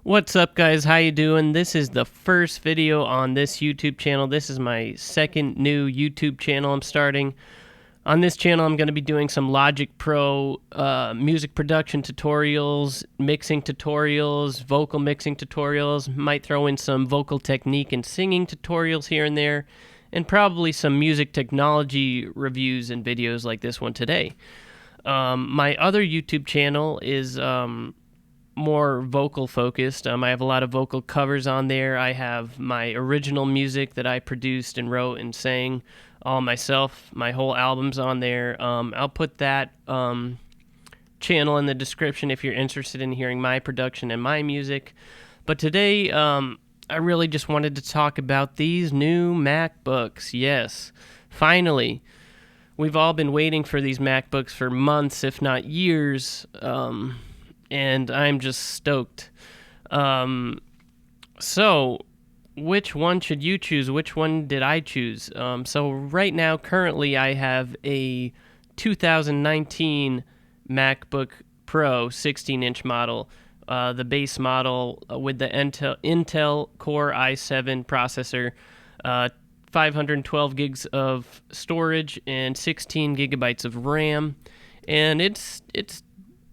What's up, guys? How you doing? This is the first video on this YouTube channel. This is my second new YouTube channel I'm starting. On this channel, I'm going to be doing some Logic Pro music production tutorials, mixing tutorials, vocal mixing tutorials, might throw in some vocal technique and singing tutorials here and there, and probably some music technology reviews and videos like this one today. My other YouTube channel is more vocal focused. I have a lot of vocal covers on there. I have my original music that I produced and wrote and sang all myself. My whole album's on there. I'll put that channel in the description if you're interested in hearing my production and my music. But today, I really just wanted to talk about these new MacBooks. Yes, finally. We've all been waiting for these MacBooks for months, if not years. And I'm just stoked. So, which one should you choose? Which one did I choose? So right now, currently, I have a 2019 MacBook Pro 16-inch model, the base model with the Intel Core i7 processor, 512 gigs of storage, and 16 gigabytes of RAM. And it's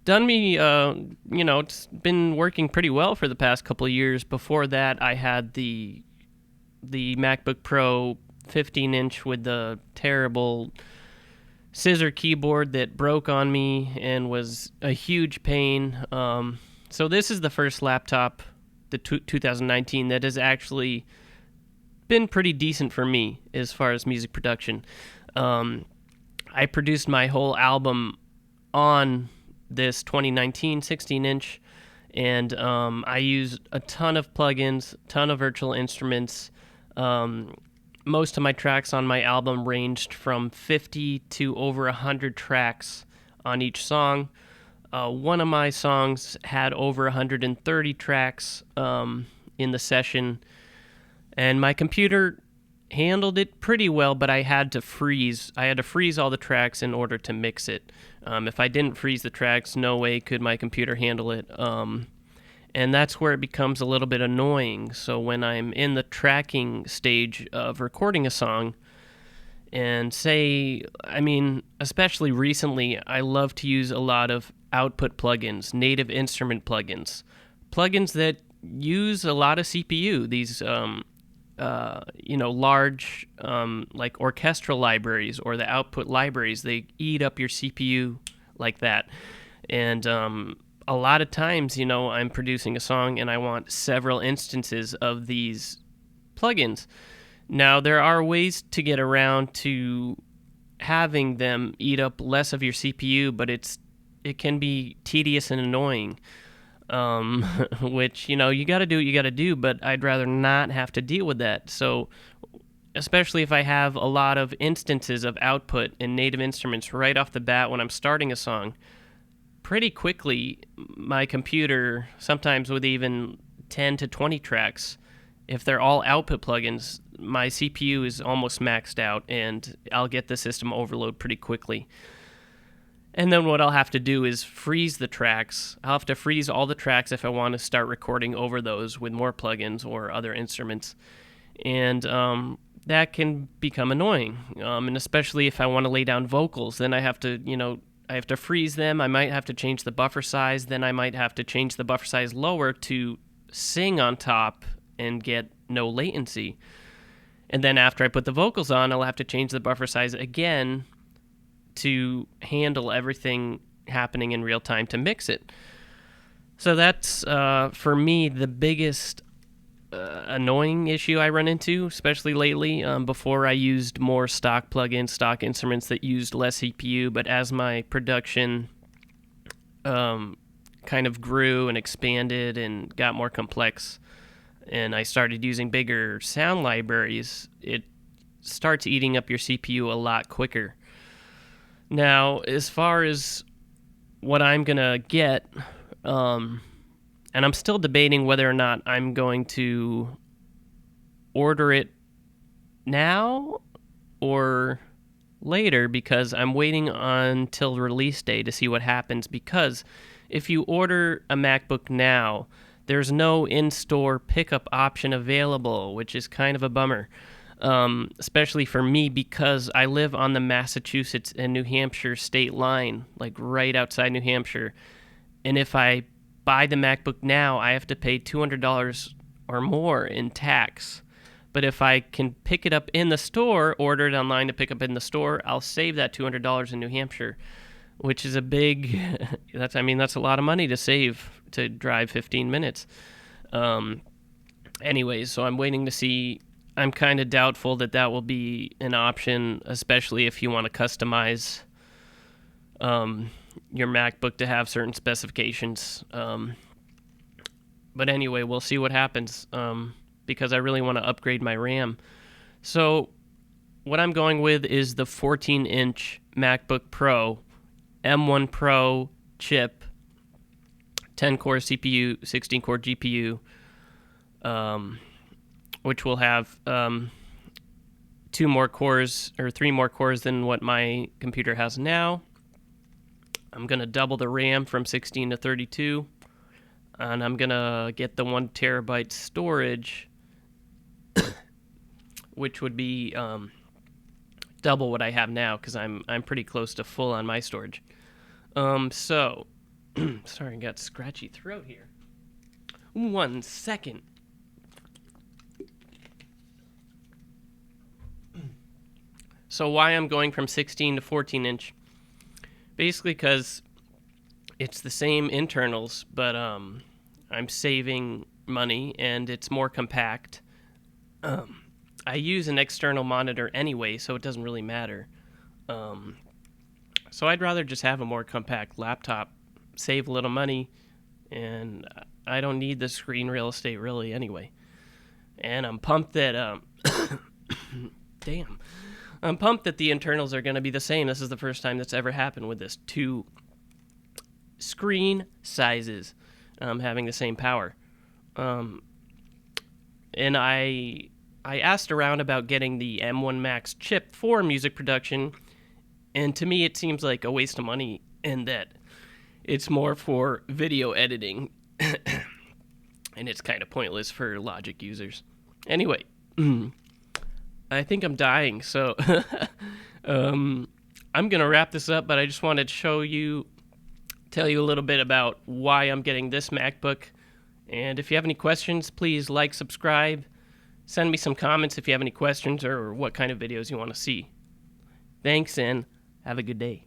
done me, it's been working pretty well for the past couple of years. Before that, I had the MacBook Pro 15-inch with the terrible scissor keyboard that broke on me and was a huge pain. So this is the first laptop, the 2019, that has actually been pretty decent for me as far as music production. I produced my whole album on this 2019 16-inch, and I used a ton of plugins, ton of virtual instruments. Most of my tracks on my album ranged from 50 to over 100 tracks on each song. One of my songs had over 130 tracks in the session, and my computer handled it pretty well, but I had to freeze all the tracks in order to mix it. If I didn't freeze the tracks, no way could my computer handle it. And that's where it becomes a little bit annoying. So when I'm in the tracking stage of recording a song, and especially recently, I love to use a lot of output plugins, native instrument plugins that use a lot of CPU. These large like orchestral libraries or the output libraries, they eat up your CPU like that. And a lot of times, I'm producing a song and I want several instances of these plugins. Now, there are ways to get around to having them eat up less of your CPU, but it can be tedious and annoying. Which, you gotta do what you gotta do, but I'd rather not have to deal with that. So, especially if I have a lot of instances of output in native instruments right off the bat when I'm starting a song, pretty quickly, my computer, sometimes with even 10 to 20 tracks, if they're all output plugins, my CPU is almost maxed out, and I'll get the system overload pretty quickly. And then what I'll have to do is freeze the tracks. I'll have to freeze all the tracks if I want to start recording over those with more plugins or other instruments. And that can become annoying. And especially if I want to lay down vocals, then I have to freeze them. I might have to change the buffer size. Then I might have to change the buffer size lower to sing on top and get no latency. And then after I put the vocals on, I'll have to change the buffer size again to handle everything happening in real time to mix it. So that's, for me, the biggest annoying issue I run into, especially lately. Before, I used more stock plugins, stock instruments that used less CPU, but as my production kind of grew and expanded and got more complex, and I started using bigger sound libraries, it starts eating up your CPU a lot quicker. Now, as far as what I'm going to get, and I'm still debating whether or not I'm going to order it now or later, because I'm waiting until release day to see what happens. Because if you order a MacBook now, there's no in-store pickup option available, which is kind of a bummer, especially for me because I live on the Massachusetts and New Hampshire state line, like right outside New Hampshire. And if I buy the MacBook now, I have to pay $200 or more in tax. But if I can pick it up in the store, order it online to pick up in the store, I'll save that $200 in New Hampshire, which is a big, that's a lot of money to save to drive 15 minutes. Anyways, so I'm waiting to see. I'm kind of doubtful that will be an option, especially if you want to customize your MacBook to have certain specifications. But anyway, we'll see what happens because I really want to upgrade my RAM. So what I'm going with is the 14-inch MacBook Pro, M1 Pro chip, 10-core CPU, 16-core GPU, which will have 3 more cores than what my computer has now. I'm going to double the RAM from 16 to 32, and I'm going to get the 1 terabyte storage, which would be double what I have now because I'm pretty close to full on my storage. So, sorry, I got scratchy throat here. 1 second. So why I'm going from 16 to 14 inch? Basically because it's the same internals, but I'm saving money and it's more compact. I use an external monitor anyway, so it doesn't really matter. So I'd rather just have a more compact laptop, save a little money, and I don't need the screen real estate really anyway. And I'm pumped that I'm pumped that the internals are going to be the same. This is the first time that's ever happened with this 2 screen sizes having the same power. And I asked around about getting the M1 Max chip for music production, and to me it seems like a waste of money in that it's more for video editing, and it's kind of pointless for Logic users. Anyway, I think I'm dying, so I'm going to wrap this up, but I just wanted to tell you a little bit about why I'm getting this MacBook. And if you have any questions, please like, subscribe, send me some comments if you have any questions or what kind of videos you want to see. Thanks, and have a good day.